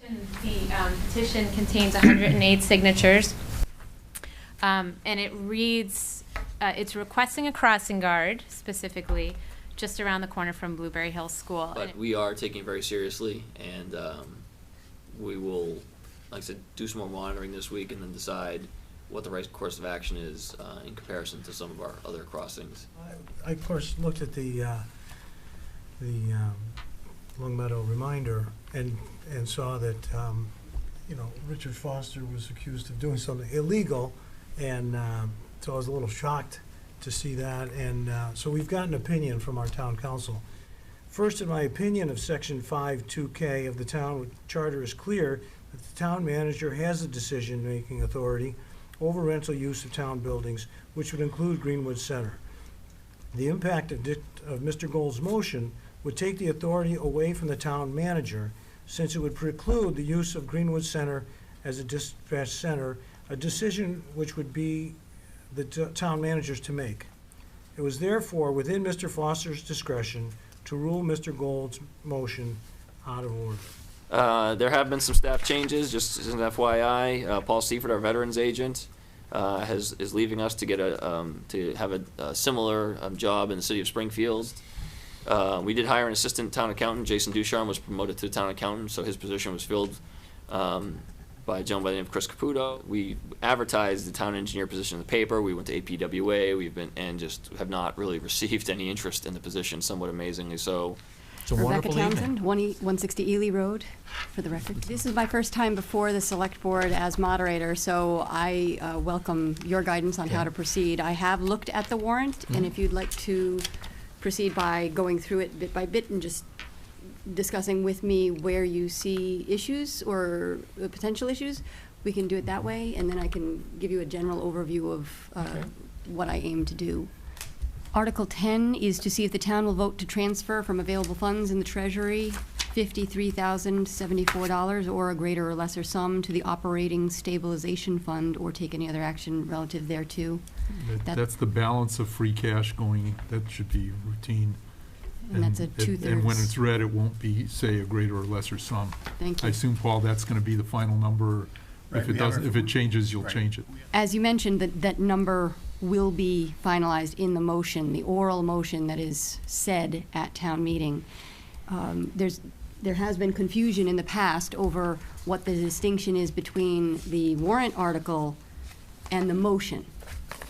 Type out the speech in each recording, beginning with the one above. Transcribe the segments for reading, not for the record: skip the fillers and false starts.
The petition contains 108 signatures, and it reads, it's requesting a crossing guard specifically just around the corner from Blueberry Hill School. But we are taking it very seriously, and we will, like I said, do some more monitoring this week and then decide what the right course of action is in comparison to some of our other crossings. I of course looked at the Long Meadow reminder and saw that Richard Foster was accused of doing something illegal, and so I was a little shocked to see that, and so we've got an opinion from our town council. First, in my opinion of section 5.2K of the town charter is clear that the town manager has a decision-making authority over rental use of town buildings, which would include Greenwood Center. The impact of Mr. Gold's motion would take the authority away from the town manager, since it would preclude the use of Greenwood Center as a dispatch center, a decision which would be the town managers to make. It was therefore within Mr. Foster's discretion to rule Mr. Gold's motion out of order. There have been some staff changes, just as an FYI. Paul Seifert, our veterans agent, is leaving us to get to have a similar job in the city of Springfield. We did hire an assistant town accountant. Jason Ducharme was promoted to the town accountant, so his position was filled by a gentleman by the name of Chris Caputo. We advertised the town engineer position in the paper. We went to APWA. And just have not really received any interest in the position, somewhat amazingly so. It's a Rebecca wonderful Townsend, evening. 160 Ely Road, for the record. This is my first time before the select board as moderator, so I welcome your guidance on how to proceed. I have looked at the warrant, and if you'd like to proceed by going through it bit by bit and just discussing with me where you see issues or potential issues, we can do it that way, and then I can give you a general overview of what I aim to do. Article 10 is to see if the town will vote to transfer from available funds in the treasury $53,074 or a greater or lesser sum to the operating stabilization fund, or take any other action relative thereto. That's the balance of free cash going, that should be routine. And that's a 2/3. And when it's read, it won't be, say, a greater or lesser sum. Thank you. I assume, Paul, that's going to be the final number. Right, If it doesn't, if it changes, you'll change it. As you mentioned, that number will be finalized in the motion, the oral motion that is said at town meeting. There has been confusion in the past over what the distinction is between the warrant article and the motion.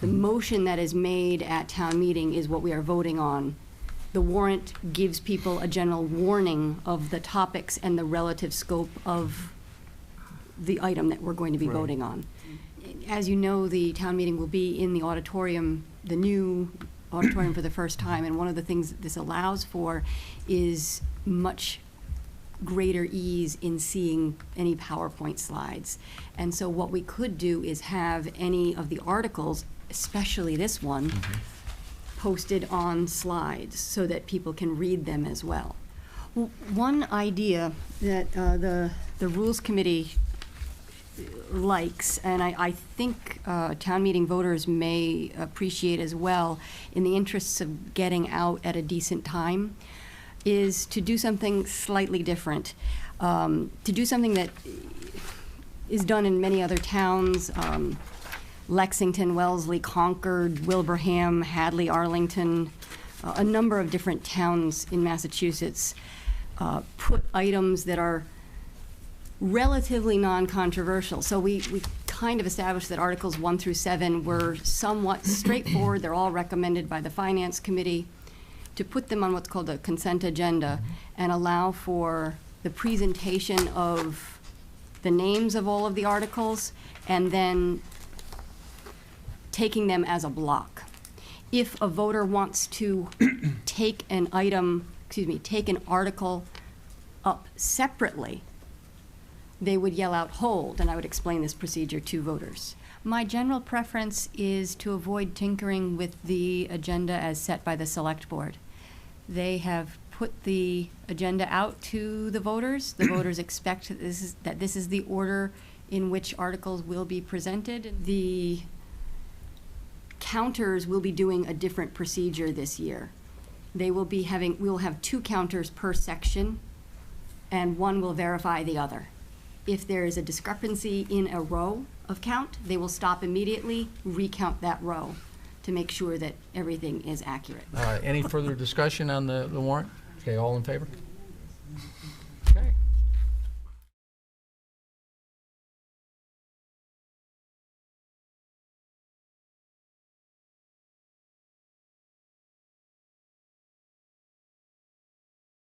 The motion that is made at town meeting is what we are voting on. The warrant gives people a general warning of the topics and the relative scope of the item that we're going to be voting on. As you know, the town meeting will be in the auditorium, the new auditorium for the first time, and one of the things that this allows for is much greater ease in seeing any PowerPoint slides. And so what we could do is have any of the articles, especially this one, posted on slides so that people can read them as well. One idea that the Rules Committee likes, and I think town meeting voters may appreciate as well, in the interests of getting out at a decent time, is to do something slightly different, to do something that is done in many other towns, Lexington, Wellesley, Concord, Wilbraham, Hadley, Arlington, a number of different towns in Massachusetts put items that are relatively non-controversial. So we kind of established that Articles 1 through 7 were somewhat straightforward. They're all recommended by the Finance Committee, to put them on what's called a consent agenda and allow for the presentation of the names of all of the articles and then taking them as a block. If a voter wants to take an item, take an article up separately, they would yell out hold, and I would explain this procedure to voters. My general preference is to avoid tinkering with the agenda as set by the select board. They have put the agenda out to the voters. The voters expect that this is the order in which articles will be presented. The counters will be doing a different procedure this year. They will be having, we'll have 2 counters per section, and one will verify the other. If there is a discrepancy in a row of count, they will stop immediately, recount that row to make sure that everything is accurate. Any further discussion on the warrant? Okay, all in favor?